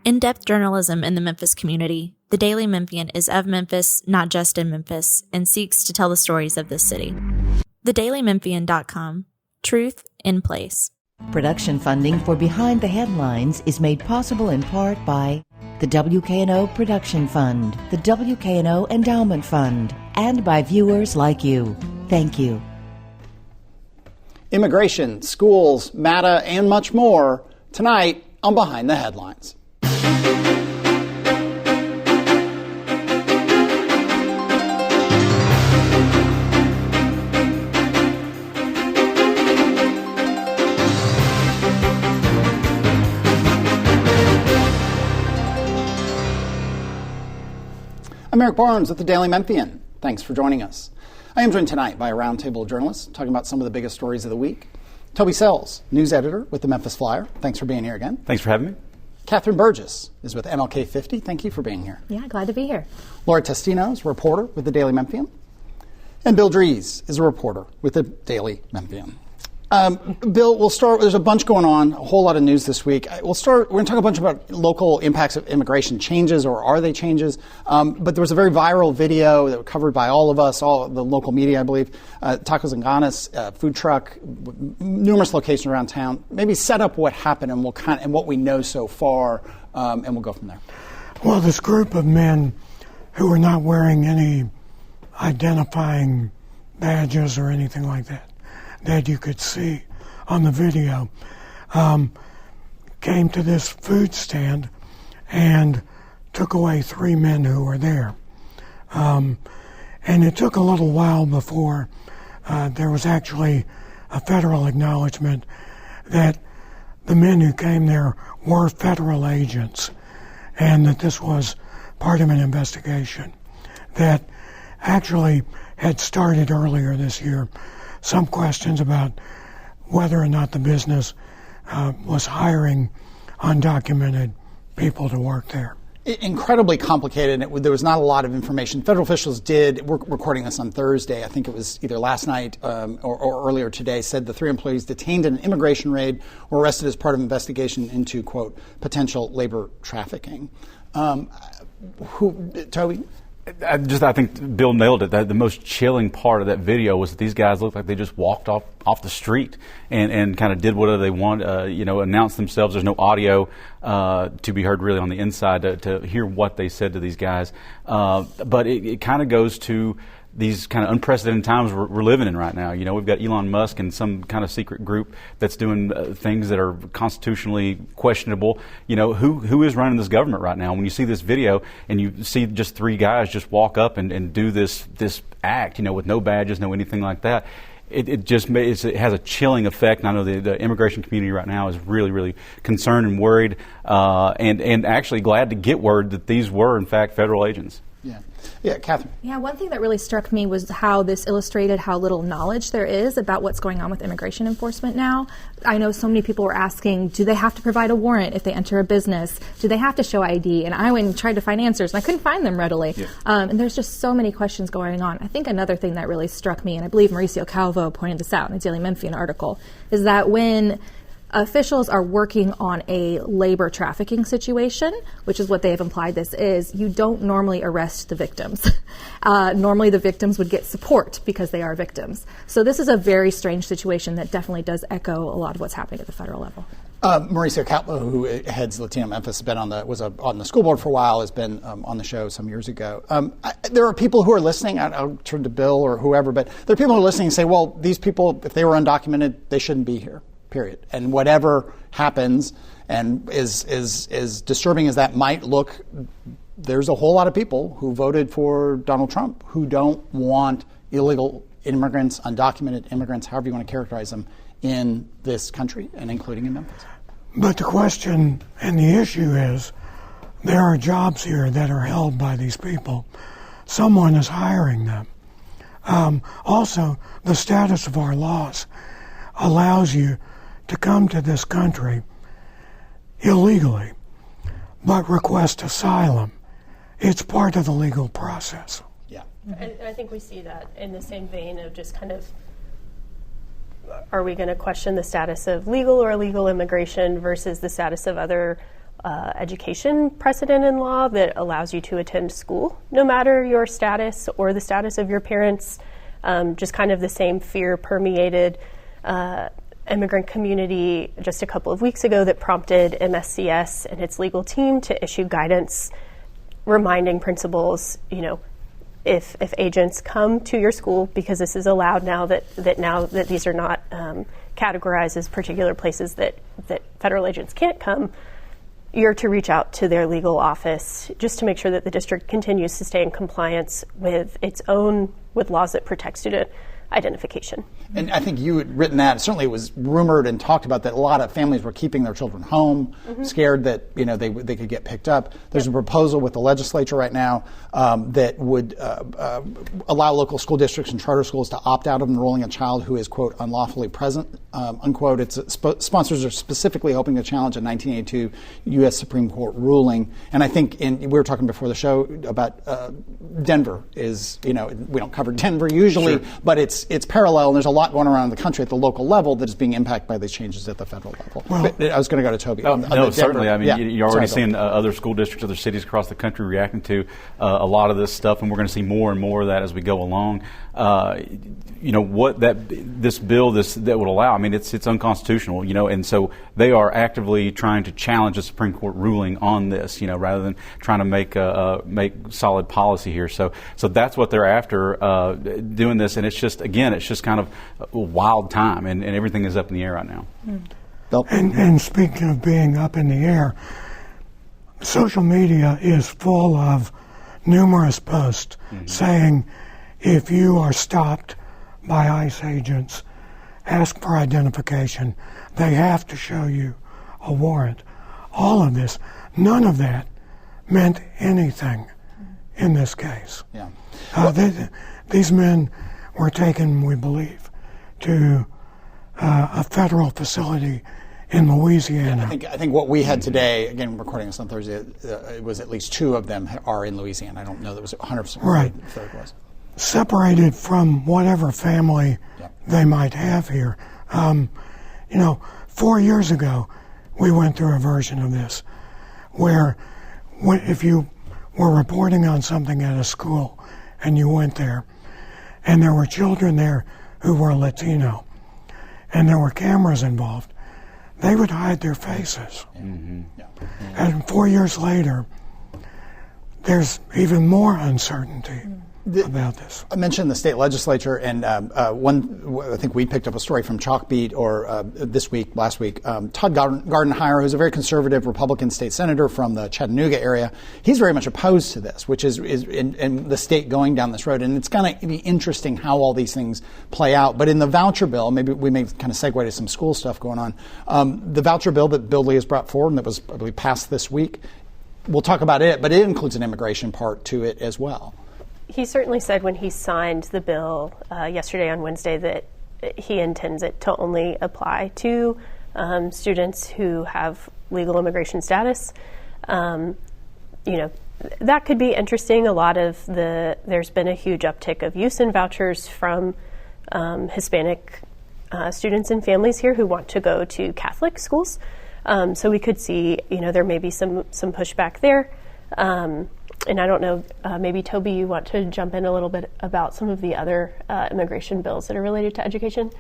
In-depth journalism in the Memphis community, the Daily Memphian is of Memphis, not just in Memphis, and seeks to tell the stories of this city. TheDailyMemphian.com. Truth in place. Production funding for Behind the Headlines is made possible in part by the WKNO Production Fund, the WKNO Endowment Fund, and by viewers like you. Thank you. Immigration, schools, MATA, and much more tonight on Behind the Headlines. I'm Eric Barnes with the Daily Memphian. Thanks for joining us. I am joined tonight by a roundtable of journalists talking about some of the biggest stories of the week. Toby Sells, news editor with the Memphis Flyer. Thanks for being here again. Thanks for having me. Catherine Burgess is with MLK 50. Thank you for being here. Yeah, glad to be here. Laura Testino is a reporter with the Daily Memphian. And Bill Dries is a reporter with the Daily Memphian. Bill, we'll start. There's a bunch going on, a whole lot of news this week. We're going to talk a bunch about local impacts of immigration changes, or are they changes? But there was a very viral video that was covered by all of us, all the local media, I believe. TacoNGanas, food truck, numerous locations around town. Maybe set up what happened and what we know so far, and we'll go from there. Well, this group of men who were not wearing any identifying badges or anything like that you could see on the video, came to this food stand and took away 3 men who were there. And it took a little while before there was actually a federal acknowledgement that the men who came there were federal agents and that this was part of an investigation that actually had started earlier this year. Some questions about whether or not the business was hiring undocumented people to work there. Incredibly complicated. There was not a lot of information. Federal officials we're recording this on Thursday, I think it was either last night or earlier today, said the 3 employees detained in an immigration raid were arrested as part of an investigation into, quote, potential labor trafficking. Toby? I think Bill nailed it. The most chilling part of that video was that these guys looked like they just walked off the street and kind of did whatever they want, announced themselves. There's no audio to be heard really on the inside to hear what they said to these guys. But it kind of goes to these kind of unprecedented times we're living in right now. We've got Elon Musk and some kind of secret group that's doing things that are constitutionally questionable. Who is running this government right now? When you see this video and you see just 3 guys just walk up and do this act, with no badges, no anything like that, it has a chilling effect. And I know the immigration community right now is really, really concerned and worried, and actually glad to get word that these were in fact federal agents. Yeah, Catherine. Yeah, one thing that really struck me was how this illustrated how little knowledge there is about what's going on with immigration enforcement now. I know so many people were asking, do they have to provide a warrant if they enter a business? Do they have to show ID? And I went and tried to find answers, and I couldn't find them readily. Yeah. And there's just so many questions going on. I think another thing that really struck me, and I believe Mauricio Calvo pointed this out in the Daily Memphian article, is that when officials are working on a labor trafficking situation, which is what they have implied this is, you don't normally arrest the victims. Normally the victims would get support because they are victims. So this is a very strange situation that definitely does echo a lot of what's happening at the federal level. Mauricio Calvo, who heads Latino Memphis, has been was on the school board for a while, has been on the show some years ago. There are people who are listening, I'll turn to Bill or whoever, but there are people who are listening and say, well, these people, if they were undocumented, they shouldn't be here. Period. And whatever happens, and as disturbing as that might look, there's a whole lot of people who voted for Donald Trump who don't want illegal immigrants, undocumented immigrants, however you want to characterize them, in this country, and including in Memphis. But the question and the issue is, there are jobs here that are held by these people. Someone is hiring them. Also, the status of our laws allows you to come to this country illegally, but request asylum. It's part of the legal process. Yeah. And I think we see that in the same vein of just kind of, are we going to question the status of legal or illegal immigration versus the status of other education precedent in law that allows you to attend school, no matter your status or the status of your parents. Just kind of the same fear permeated immigrant community just a couple of weeks ago that prompted MSCS and its legal team to issue guidance reminding principals, if agents come to your school, because this is allowed now that these are not categorized as particular places that federal agents can't come, you're to reach out to their legal office just to make sure that the district continues to stay in compliance with with laws that protect student identification. And I think you had written that. Certainly it was rumored and talked about that a lot of families were keeping their children home, scared that they could get picked up. There's a proposal with the legislature right now that would allow local school districts and charter schools to opt out of enrolling a child who is, quote, unlawfully present, unquote. Sponsors are specifically hoping to challenge a 1982 U.S. Supreme Court ruling. And I think we were talking before the show about Denver is, we don't cover Denver usually, but it's parallel, and there's a lot going around in the country at the local level that is being impacted by these changes at the federal level. Well, I was going to go to Toby. No, certainly. I mean, you're already seeing other school districts, other cities across the country reacting to a lot of this stuff, and we're going to see more and more of that as we go along. What this bill that would allow, I mean, it's unconstitutional, and so they are actively trying to challenge the Supreme Court ruling on this, rather than trying to make solid policy here. So that's what they're after, doing this, and it's just kind of a wild time, and everything is up in the air right now. And speaking of being up in the air, social media is full of numerous posts saying, if you are stopped by ICE agents, ask for identification. They have to show you a warrant. All of this, none of that meant anything in this case. Yeah. These men were taken, we believe, to a federal facility in Louisiana. I think what we had today, again, recording this on Thursday, it was at least 2 of them are in Louisiana. I don't know that was 100% right. The third was. Separated from whatever family they might have here. 4 years ago, we went through a version of this where if you were reporting on something at a school and you went there and there were children there who were Latino and there were cameras involved, they would hide their faces. And 4 years later, there's even more uncertainty about this. I mentioned the state legislature, and I think we picked up a story from Chalkbeat last week. Todd Gardenhire, who's a very conservative Republican state senator from the Chattanooga area, he's very much opposed to this, which is in the state going down this road. And it's going to be interesting how all these things play out. But in the voucher bill, maybe we may kind of segue to some school stuff going on. The voucher bill that Bill Lee has brought forward and that was, I believe, passed this week, we'll talk about it, but it includes an immigration part to it as well. He certainly said when he signed the bill yesterday on Wednesday that he intends it to only apply to students who have legal immigration status. That could be interesting. There's been a huge uptick of use in vouchers from Hispanic students and families here who want to go to Catholic schools. So we could see, there may be some pushback there. And I don't know, maybe Toby, you want to jump in a little bit about some of the other immigration bills that are related to education?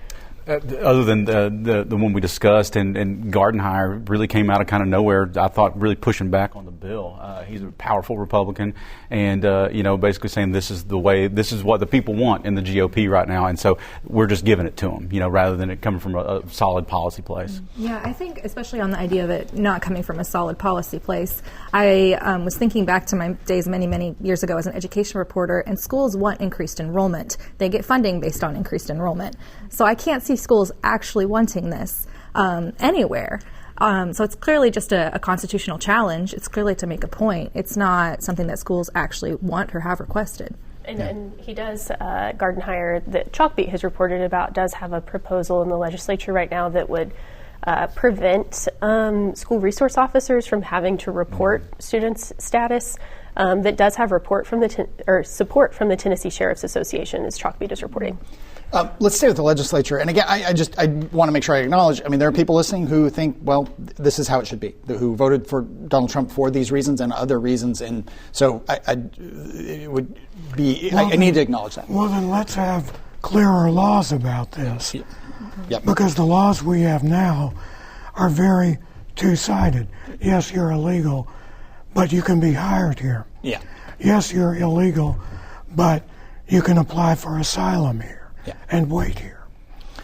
Other than the one we discussed, and Gardenhire really came out of kind of nowhere, I thought, really pushing back on the bill. He's a powerful Republican, and basically saying this is what the people want in the GOP right now, and so we're just giving it to them, rather than it coming from a solid policy place. Yeah, I think especially on the idea of it not coming from a solid policy place, I was thinking back to my days many, many years ago as an education reporter, and schools want increased enrollment. They get funding based on increased enrollment. So I can't see schools actually wanting this anywhere. So it's clearly just a constitutional challenge. It's clearly to make a point. It's not something that schools actually want or have requested. And he does, Gardenhire, that Chalkbeat has reported about, does have a proposal in the legislature right now that would prevent school resource officers from having to report students' status. That does have support from the Tennessee Sheriff's Association, as Chalkbeat is reporting. Let's stay with the legislature. And again, I want to make sure I acknowledge, I mean, there are people listening who think, well, this is how it should be, who voted for Donald Trump for these reasons and other reasons. And so it would be, I need to acknowledge that. Well, then let's have clearer laws about this. Yeah. Yep. Because the laws we have now are very two-sided. Yes, you're illegal, but you can be hired here. Yeah. Yes, you're illegal, but you can apply for asylum here and wait here.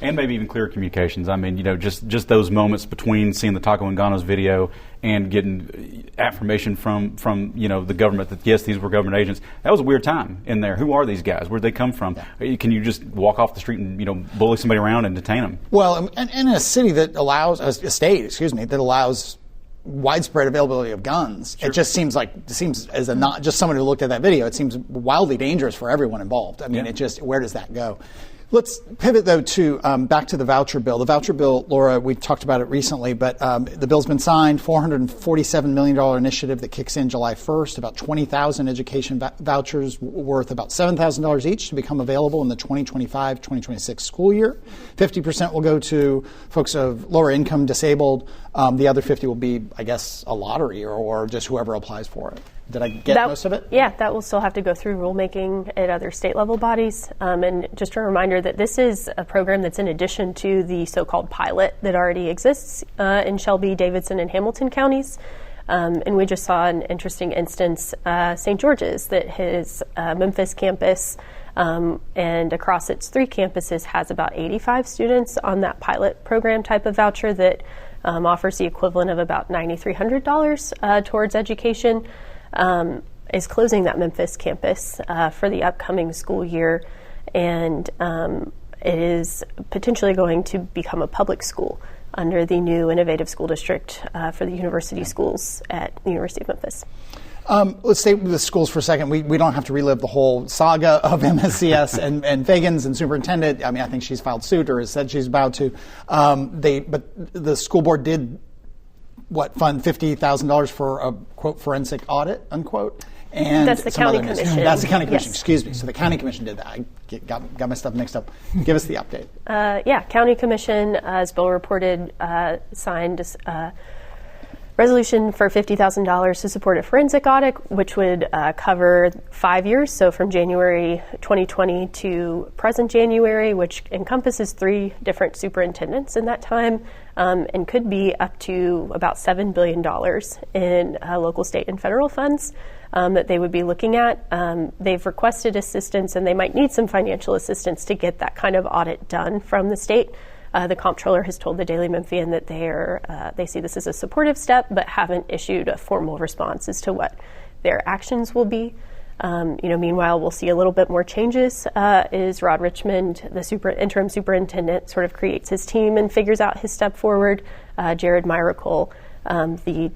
And maybe even clearer communications. I mean, just those moments between seeing the TacoNGanas video and getting affirmation from the government that, yes, these were government agents. That was a weird time in there. Who are these guys? Where'd they come from? Yeah. Can you just walk off the street and, bully somebody around and detain them? Well, and in a city that allows, a state, that allows widespread availability of guns, sure. It seems as not just someone who looked at that video, it seems wildly dangerous for everyone involved. I mean, where does that go? Let's pivot, though, to back to the voucher bill. The voucher bill, Laura, we talked about it recently, but the bill's been signed, $447 million initiative that kicks in July 1st, about 20,000 education vouchers worth about $7,000 each to become available in the 2025-2026 school year. 50% will go to folks of lower income, disabled. The other 50 will be, I guess, a lottery or just whoever applies for it. Did I get most of it? Yeah, that will still have to go through rulemaking at other state level bodies. And just a reminder that this is a program that's in addition to the so-called pilot that already exists in Shelby, Davidson, and Hamilton counties. And we just saw an interesting instance, St. George's, that his Memphis campus and across its 3 campuses has about 85 students on that pilot program type of voucher that offers the equivalent of about $9,300 towards education. Is closing that Memphis campus for the upcoming school year, and it is potentially going to become a public school under the new innovative school district for the university schools at the University of Memphis. Let's stay with the schools for a second. We don't have to relive the whole saga of MSCS and Fagans and superintendent. I mean, I think she's filed suit or has said she's about to. But the school board did fund $50,000 for a, quote, forensic audit, unquote. And that's the county commission. That's the county commission, yes. Excuse me. So the county commission did that. I got my stuff mixed up. Give us the update. County commission, as Bill reported, signed resolution for $50,000 to support a forensic audit, which would cover 5 years, so from January 2020 to present January, which encompasses 3 different superintendents in that time, and could be up to about $7 billion in local, state, and federal funds that they would be looking at. They've requested assistance, and they might need some financial assistance to get that kind of audit done from the state. The comptroller has told the Daily Memphian that they see this as a supportive step, but haven't issued a formal response as to what their actions will be. Meanwhile, we'll see a little bit more changes. Is Rod Richmond, the interim superintendent, sort of creates his team and figures out his step forward. Jared Myracle, the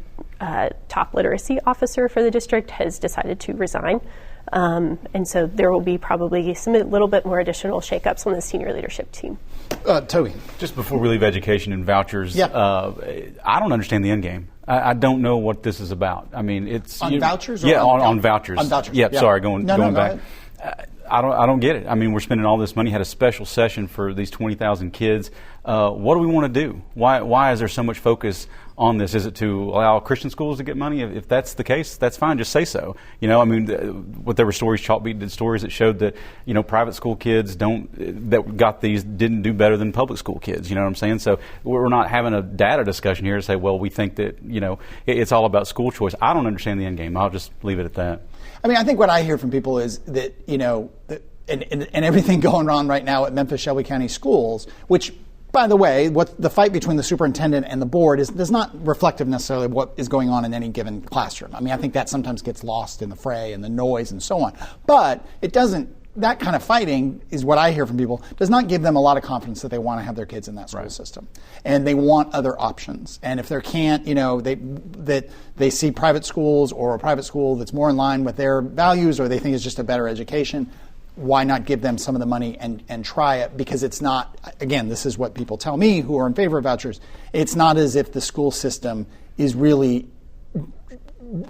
top literacy officer for the district, has decided to resign. And so there will be probably a little bit more additional shakeups on the senior leadership team. Toby. Just before we leave education and vouchers, I don't understand the end game. I don't know what this is about. I mean, it's on vouchers. On vouchers. On vouchers. Yeah. Sorry, going back. I don't get it. I mean, we're spending all this money. Had a special session for these 20,000 kids. What do we want to do? Why is there so much focus on this? Is it to allow Christian schools to get money? If that's the case, that's fine. Just say so. What there were stories, Chalkbeat did stories that showed that private school kids didn't do better than public school kids. You know what I'm saying? So we're not having a data discussion here to say, well, we think that it's all about school choice. I don't understand the end game. I'll just leave it at that. I mean, I think what I hear from people is that and everything going on right now at Memphis Shelby County Schools, which, by the way, what the fight between the superintendent and the board is not reflective necessarily of what is going on in any given classroom. I mean, I think that sometimes gets lost in the fray and the noise and so on. But it doesn't. That kind of fighting is what I hear from people, does not give them a lot of confidence that they want to have their kids in that school system. And they want other options. And if there can't, they see private schools or a private school that's more in line with their values or they think is just a better education, why not give them some of the money and try it? Because it's not, again, this is what people tell me who are in favor of vouchers, it's not as if the school system is really,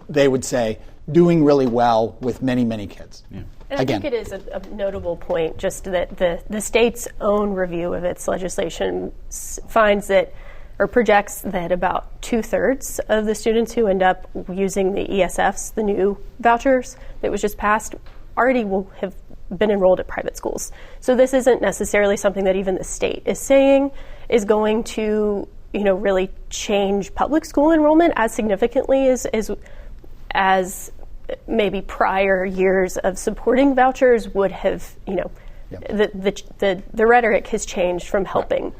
they would say, doing really well with many, many kids. Yeah. And I think it is a notable point just that the state's own review of its legislation finds that, or projects that about 2/3 of the students who end up using the ESFs, the new vouchers that was just passed, already will have been enrolled at private schools. So this isn't necessarily something that even the state is saying is going to, really change public school enrollment as significantly as maybe prior years of supporting vouchers would have. The rhetoric has changed from helping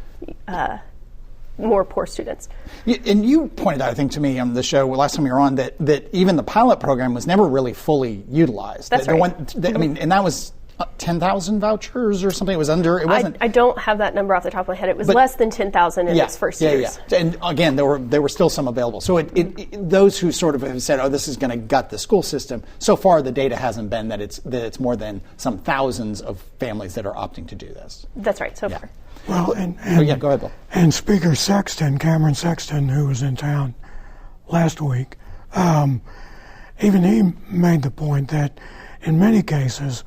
more poor students. And you pointed out, I think, to me on the show last time you were on that even the pilot program was never really fully utilized. That's right. And that was 10,000 vouchers or something. It was under. It wasn't. I don't have that number off the top of my head. It was less than 10,000 in its first years. Yeah. And again, there were still some available. So those who sort of have said, "Oh, this is going to gut the school system," so far the data hasn't been that it's more than some thousands of families that are opting to do this. That's right. So far. Well, go ahead, Bill. And Speaker Cameron Sexton, who was in town last week, even he made the point that in many cases,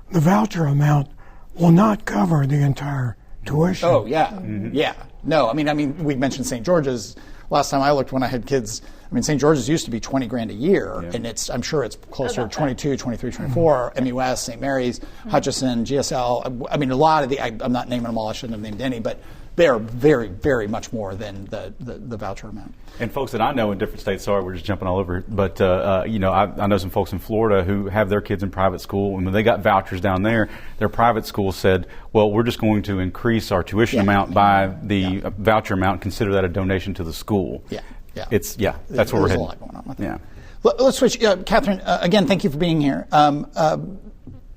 the voucher amount will not cover the entire tuition. Oh, yeah. Mm-hmm. Yeah. No, I mean, we mentioned St. George's. Last time I looked when I had kids, St. George's used to be $20,000 a year, and I'm sure it's closer to 22, 23, 24, MUS, St. Mary's, Hutchinson, GSL. A lot of I'm not naming them all, I shouldn't have named any, but they are very, very much more than the voucher amount. And folks that I know in different states, sorry, we're just jumping all over, but I know some folks in Florida who have their kids in private school, and when they got vouchers down there, their private school said, well, we're just going to increase our tuition amount by the voucher amount, consider that a donation to the school. Yeah. That's where we're heading. There's a lot going on with that. Let's switch. Catherine, again, thank you for being here.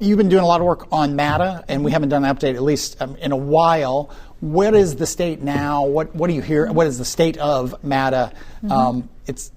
You've been doing a lot of work on MATA, and we haven't done an update, at least in a while. What is the state now? What do you hear? What is the state of MATA? It's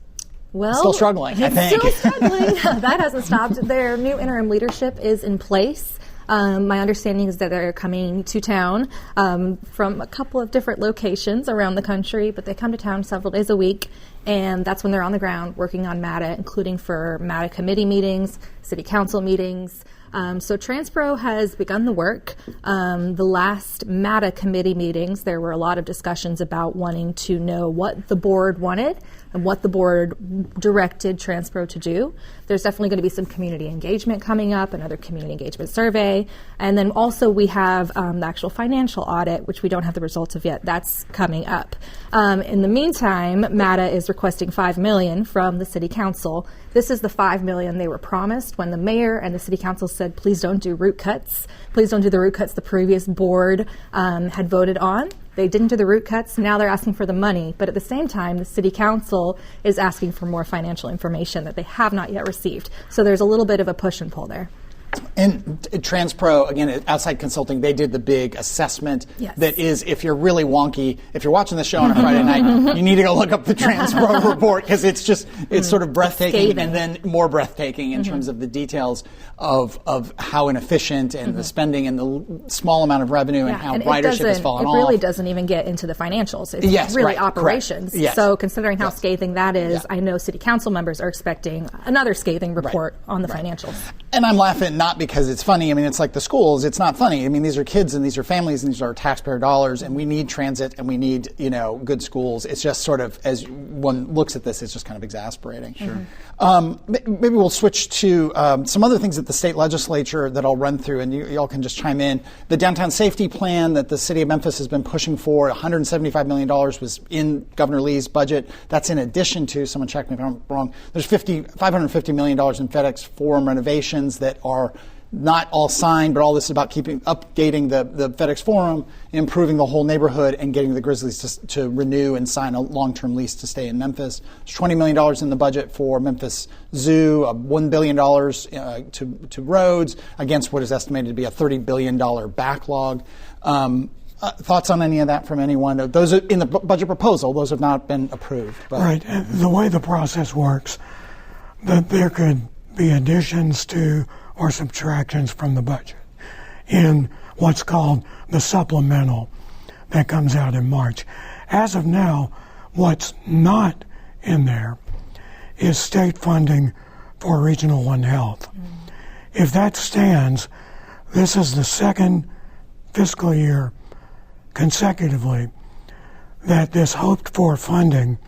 still struggling, I think. It's still struggling. That hasn't stopped. Their new interim leadership is in place. My understanding is that they're coming to town from a couple of different locations around the country, but they come to town several days a week, and that's when they're on the ground working on MATA, including for MATA committee meetings, city council meetings. So Transpro has begun the work. The last MATA committee meetings, there were a lot of discussions about wanting to know what the board wanted and what the board directed Transpro to do. There's definitely going to be some community engagement coming up, another community engagement survey. And then also we have the actual financial audit, which we don't have the results of yet. That's coming up. In the meantime, MATA is requesting $5 million from the city council. This is the $5 million they were promised when the mayor and the city council said, please don't do root cuts. Please don't do the root cuts the previous board had voted on. They didn't do the root cuts. Now they're asking for the money. But at the same time, the city council is asking for more financial information that they have not yet received. So there's a little bit of a push and pull there. And Transpro, again, outside consulting, they did the big assessment that is, if you're really wonky, if you're watching the show on a Friday night, you need to go look up the Transpro report, because it's sort of breathtaking and then more breathtaking in terms of the details of how inefficient and the spending and the small amount of revenue and how ridership has fallen off. It really doesn't even get into the financials. It's really operations. Yes. So considering how scathing that is, I know city council members are expecting another scathing report on the financials. And I'm laughing not because it's funny. It's like the schools. It's not funny. These are kids and these are families and these are taxpayer dollars, and we need transit and we need, good schools. It's just sort of, as one looks at this, it's just kind of exasperating. Sure. Maybe we'll switch to some other things at the state legislature that I'll run through, and y'all can just chime in. The downtown safety plan that the city of Memphis has been pushing for, $175 million was in Governor Lee's budget. That's in addition to, someone check me if I'm wrong, there's $550 million in FedEx Forum renovations that are not all signed, but all this is about updating the FedEx Forum, improving the whole neighborhood, and getting the Grizzlies to renew and sign a long-term lease to stay in Memphis. There's $20 million in the budget for Memphis Zoo, $1 billion to roads, against what is estimated to be a $30 billion backlog. Thoughts on any of that from anyone? Those are in the budget proposal. Those have not been approved. But. Right. The way the process works, that there could be additions to or subtractions from the budget in what's called the supplemental that comes out in March. As of now, what's not in there is state funding for Regional One Health. if that stands, this is the second fiscal year consecutively that this hoped-for funding,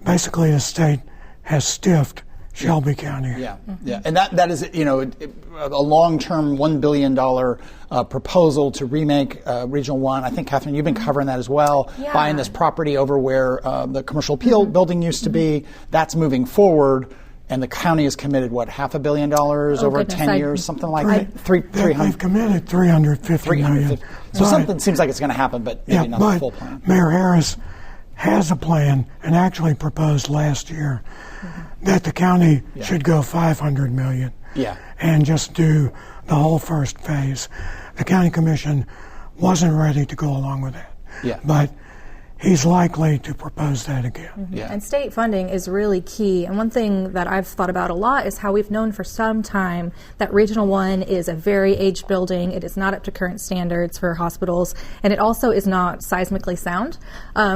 basically the state has stiffed Shelby County. Yeah, yeah, and that is, you know, a long-term $1 billion proposal to remake Regional 1. I think, Catherine, you've been covering that as well, buying this property over where the commercial appeal building used to be. That's moving forward, and the county has committed, what, $500 million over 10 years, something like that? They've committed $350 million. So something seems like it's going to happen, but maybe not the full plan. Mayor Harris has a plan, and actually proposed last year, that the county should go $500 million and just do the whole first phase. The county commission wasn't ready to go along with that, but he's likely to propose that again. And state funding is really key. And one thing that I've thought about a lot is how we've known for some time that Regional 1 is a very aged building. It is not up to current standards for hospitals, and it also is not seismically sound,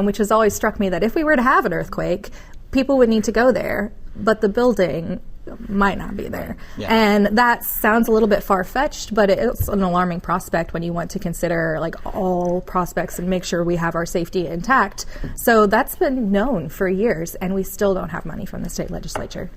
which has always struck me that if we were to have an earthquake, people would need to go there, but the building might not be there. And that sounds a little bit far-fetched, but it's an alarming prospect when you want to consider like all prospects and make sure we have our safety intact. So that's been known for years, and we still don't have money from the state legislature.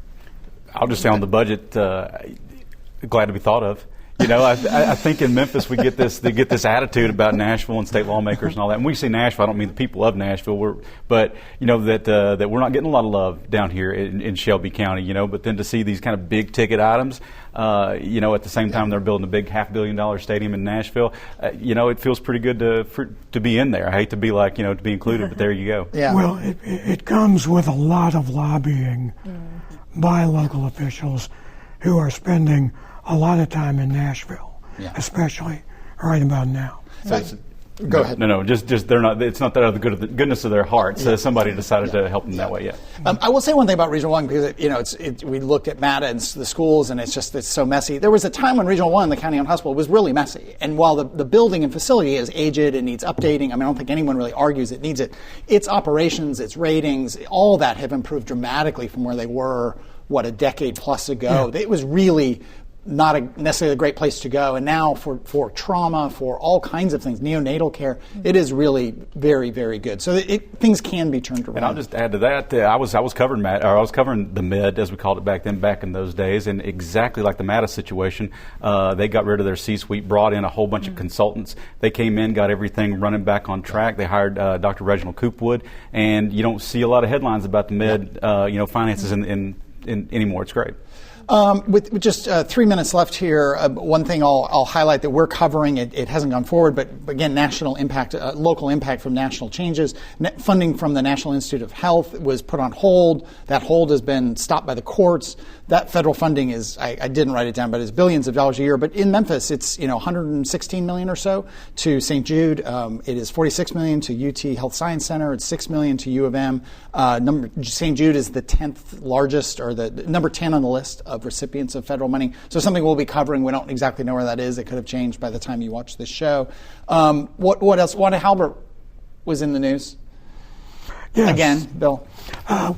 I'll just say on the budget, glad to be thought of. You know, I think in Memphis they get this attitude about Nashville and state lawmakers and all that. And we say Nashville, I don't mean the people of Nashville, but you know that we're not getting a lot of love down here in Shelby County. You know, but then to see these kind of big ticket items, you know, at the same time they're building a big $500 million stadium in Nashville. You know, it feels pretty good to be in there. I hate to be like, you know, to be included, but there you go. Yeah. Well, it comes with a lot of lobbying by local officials who are spending a lot of time in Nashville, especially right about now. Go ahead. No, just they're not. It's not that out of the goodness of their hearts. Somebody decided to help them that way. I will say one thing about Regional 1 because you know we looked at MATA and the schools, and it's so messy. There was a time when Regional 1, the county-owned hospital, was really messy. And while the building and facility is aged and needs updating, I mean, I don't think anyone really argues it needs it. Its operations, its ratings, all that have improved dramatically from where they were a decade plus ago. It was really not necessarily a great place to go. And now for trauma, for all kinds of things, neonatal care, it is really very, very good. So things can be turned around. And I'll just add to that, I was covering the med, as we called it back in those days, and exactly like the MATA situation, they got rid of their C-suite, brought in a whole bunch of consultants. They came in, got everything running back on track. They hired Dr. Reginald Coopwood, and you don't see a lot of headlines about the med, finances in anymore. It's great. With just 3 minutes left here, one thing I'll highlight that we're covering, it hasn't gone forward, but again, national impact, local impact from national changes. Funding from the National Institute of Health was put on hold. That hold has been stopped by the courts. That federal funding is, I didn't write it down, but it's billions of dollars a year. But in Memphis, it's $116 million or so to St. Jude. It is $46 million to UT Health Science Center. It's $6 million to U of M. St. Jude is the 10th largest, or the number 10 on the list of recipients of federal money. So something we'll be covering. We don't exactly know where that is. It could have changed by the time you watch this show. What else? Wanda Halbert was in the news. Yes. Again, Bill.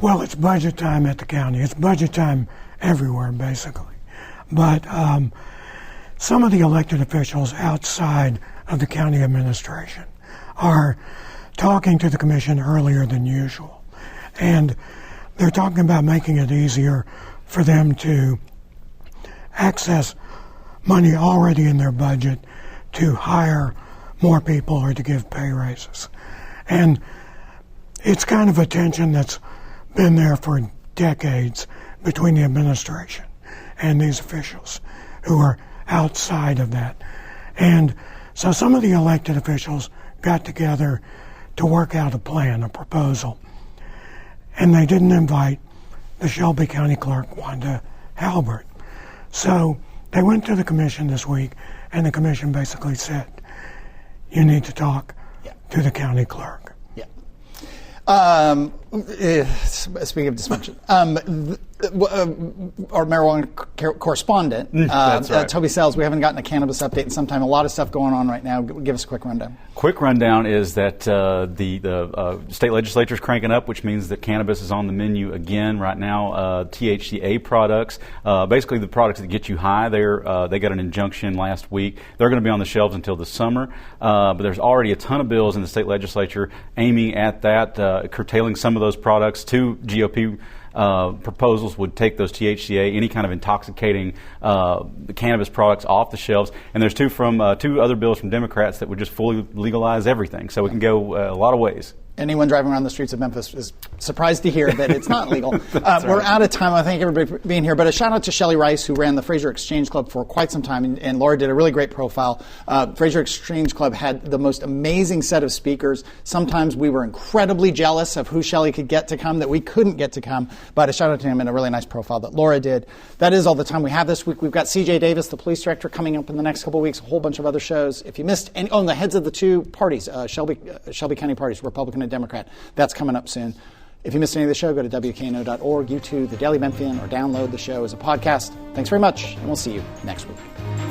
Well, it's budget time at the county. It's budget time everywhere, basically. But some of the elected officials outside of the county administration are talking to the commission earlier than usual. And they're talking about making it easier for them to access money already in their budget to hire more people or to give pay raises. And it's kind of a tension that's been there for decades between the administration and these officials who are outside of that. And so some of the elected officials got together to work out a plan, a proposal. And they didn't invite the Shelby County Clerk, Wanda Halbert. So they went to the commission this week, and the commission basically said, you need to talk to the county clerk. Speaking of dysfunction, our marijuana correspondent, That's right. Toby Sells. We haven't gotten a cannabis update in some time. A lot of stuff going on right now. Give us a quick rundown. Quick rundown is that the state legislature is cranking up, which means that cannabis is on the menu again right now. THCA products, basically the products that get you high. They got an injunction last week. They're going to be on the shelves until the summer, but there's already a ton of bills in the state legislature aiming at that, curtailing some of those products. Two GOP proposals would take those THCA, any kind of intoxicating cannabis products off the shelves. And there's two other bills from Democrats that would just fully legalize everything. So it can go a lot of ways. Anyone driving around the streets of Memphis is surprised to hear that it's not legal. We're out of time. I thank everybody for being here. But a shout out to Shelley Rice, who ran the Fraser Exchange Club for quite some time. And Laura did a really great profile. Fraser Exchange Club had the most amazing set of speakers. Sometimes we were incredibly jealous of who Shelley could get to come that we couldn't get to come. But a shout out to him and a really nice profile that Laura did. That is all the time we have this week. We've got C.J. Davis, the police director, coming up in the next couple of weeks. A whole bunch of other shows. If you missed any, the heads of the two parties, Shelby County parties, Republican and Democrat. That's coming up soon. If you missed any of the show, go to WKNO.org, YouTube, The Daily Memphian, or download the show as a podcast. Thanks very much, and we'll see you next week.